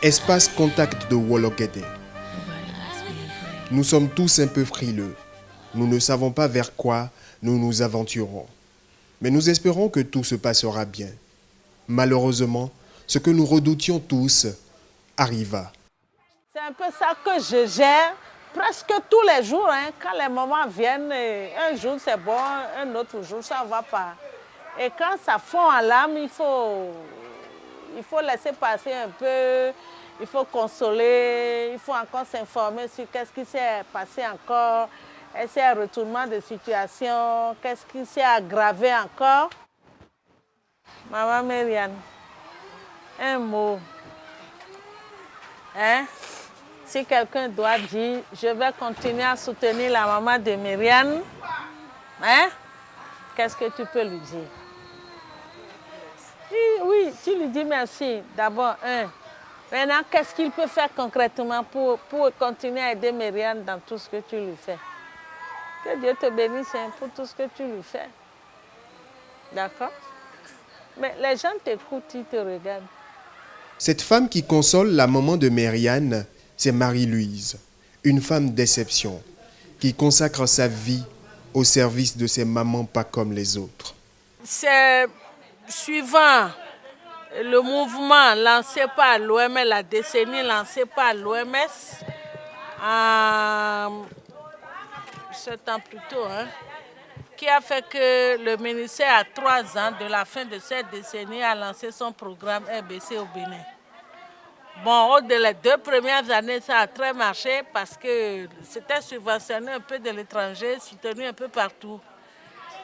Espace contact de Wolokete. Nous sommes tous un peu frileux. Nous ne savons pas vers quoi nous nous aventurons. Mais nous espérons que tout se passera bien. Malheureusement, ce que nous redoutions tous arriva. C'est un peu ça que je gère presque tous les jours. Quand les moments viennent, un jour c'est bon, un autre jour ça ne va pas. Et quand ça fond à l'âme, il faut laisser passer un peu, il faut consoler, il faut encore s'informer sur qu'est-ce qui s'est passé encore, est-ce qu'il y a un retournement de situation, qu'est-ce qui s'est aggravé encore. Maman Myriane, un mot. Si quelqu'un doit dire, je vais continuer à soutenir la maman de Myriane, qu'est-ce que tu peux lui dire? Oui, tu lui dis merci. D'abord, Maintenant, qu'est-ce qu'il peut faire concrètement pour continuer à aider Myriane dans tout ce que tu lui fais? Que Dieu te bénisse pour tout ce que tu lui fais. D'accord? Mais les gens t'écoutent, ils te regardent. Cette femme qui console la maman de Myriane, c'est Marie-Louise, une femme d'exception, qui consacre sa vie au service de ses mamans pas comme les autres. C'est suivant le mouvement lancé par l'OMS, la décennie lancée par l'OMS, en 7 ans plus tôt, qui a fait que le ministère, à 3 ans de la fin de cette décennie, a lancé son programme RBC au Bénin. Bon, les 2 premières années, ça a très marché parce que c'était subventionné un peu de l'étranger, soutenu un peu partout.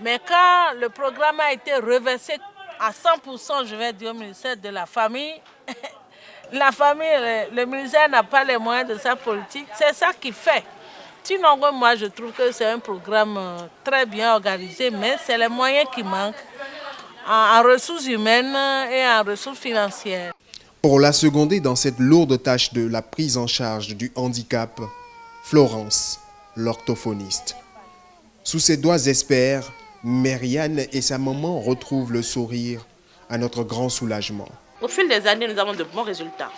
Mais quand le programme a été reversé à 100%, je vais dire, au ministère de la Famille, le ministère n'a pas les moyens de sa politique. C'est ça qui fait. Sinon, moi, je trouve que c'est un programme très bien organisé, mais c'est les moyens qui manquent en ressources humaines et en ressources financières. Pour la seconder dans cette lourde tâche de la prise en charge du handicap, Florence, l'orthophoniste. Sous ses doigts experts, Myriane et sa maman retrouvent le sourire à notre grand soulagement. Au fil des années, nous avons de bons résultats.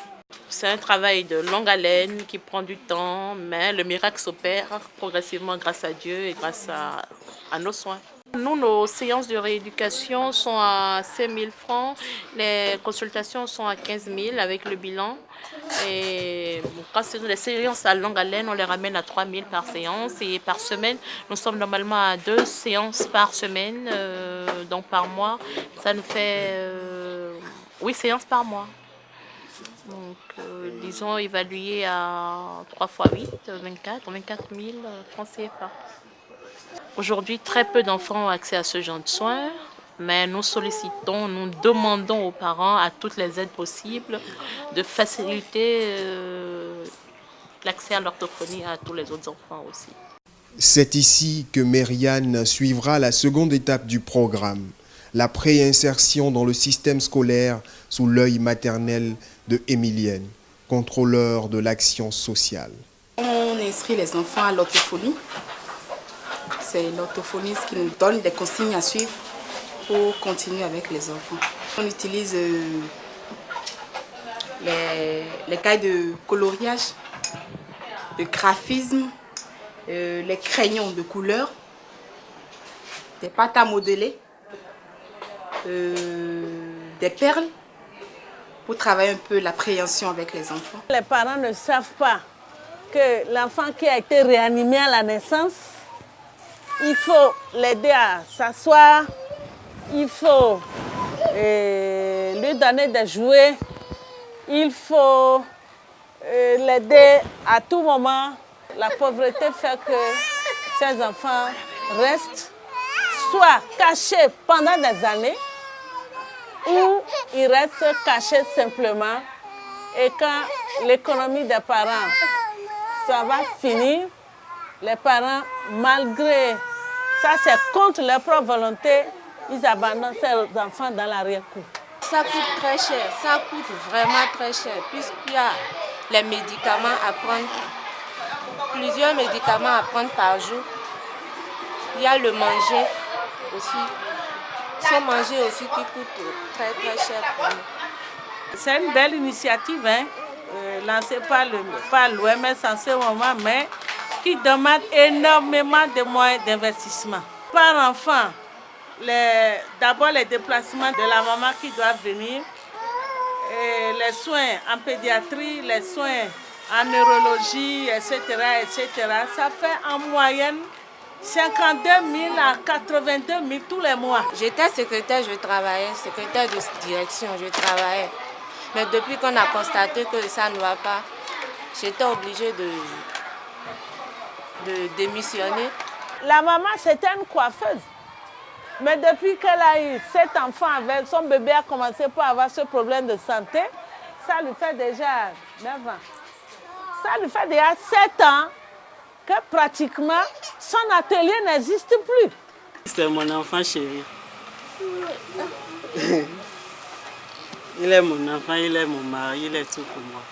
C'est un travail de longue haleine qui prend du temps, mais le miracle s'opère progressivement grâce à Dieu et grâce à nos soins. Nous, nos séances de rééducation sont à 5 000 francs, les consultations sont à 15 000 avec le bilan. Et quand c'est les séances à longue haleine, on les ramène à 3 000 par séance. Et par semaine, nous sommes normalement à 2 séances par semaine, donc par mois. Ça nous fait 8 séances par mois. Donc, disons, évalué à 3 fois 8, 24 000 francs CFA. Aujourd'hui, très peu d'enfants ont accès à ce genre de soins, mais nous sollicitons, nous demandons aux parents, à toutes les aides possibles, de faciliter l'accès à l'orthophonie à tous les autres enfants aussi. C'est ici que Myriane suivra la seconde étape du programme, la préinsertion dans le système scolaire sous l'œil maternel de Émilienne, contrôleur de l'action sociale. On inscrit les enfants à l'orthophonie. C'est l'orthophoniste qui nous donne des consignes à suivre pour continuer avec les enfants. On utilise les cahiers de coloriage, de graphisme, les crayons de couleur, des pâtes à modeler, des perles pour travailler un peu l'appréhension avec les enfants. Les parents ne savent pas que l'enfant qui a été réanimé à la naissance, il faut l'aider à s'asseoir, il faut lui donner des jouets, il faut l'aider à tout moment. La pauvreté fait que ces enfants restent soit cachés pendant des années ou ils restent cachés simplement. Et quand l'économie des parents, ça va finir, les parents, malgré ça, c'est contre leur propre volonté, ils abandonnent ces enfants dans l'arrière-cour. Ça coûte très cher, ça coûte vraiment très cher, puisqu'il y a les médicaments à prendre, plusieurs médicaments à prendre par jour. Il y a le manger aussi, ce manger aussi qui coûte très très cher pour nous. C'est une belle initiative lancée par l'OMS en ce moment, mais qui demande énormément de moyens d'investissement. Par enfant, d'abord les déplacements de la maman qui doit venir, et les soins en pédiatrie, les soins en neurologie, etc., etc. Ça fait en moyenne 52 000 à 82 000 tous les mois. J'étais secrétaire, je travaillais, secrétaire de direction, je travaillais. Mais depuis qu'on a constaté que ça ne va pas, j'étais obligée de démissionner. La maman, c'était une coiffeuse. Mais depuis qu'elle a eu 7 enfants, son bébé a commencé par avoir ce problème de santé, ça lui fait déjà 9 ans. Ça lui fait déjà 7 ans que pratiquement son atelier n'existe plus. C'est mon enfant chéri. Il est mon enfant, il est mon mari, il est tout pour moi.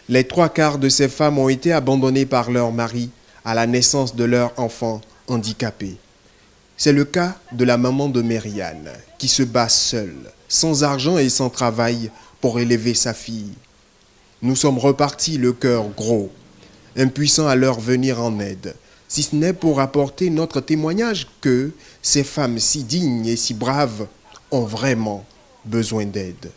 Les 3/4 de ces femmes ont été abandonnées par leur mari à la naissance de leur enfant handicapé. C'est le cas de la maman de Mériane, qui se bat seule, sans argent et sans travail, pour élever sa fille. Nous sommes repartis le cœur gros, impuissants à leur venir en aide, si ce n'est pour apporter notre témoignage que ces femmes si dignes et si braves ont vraiment besoin d'aide.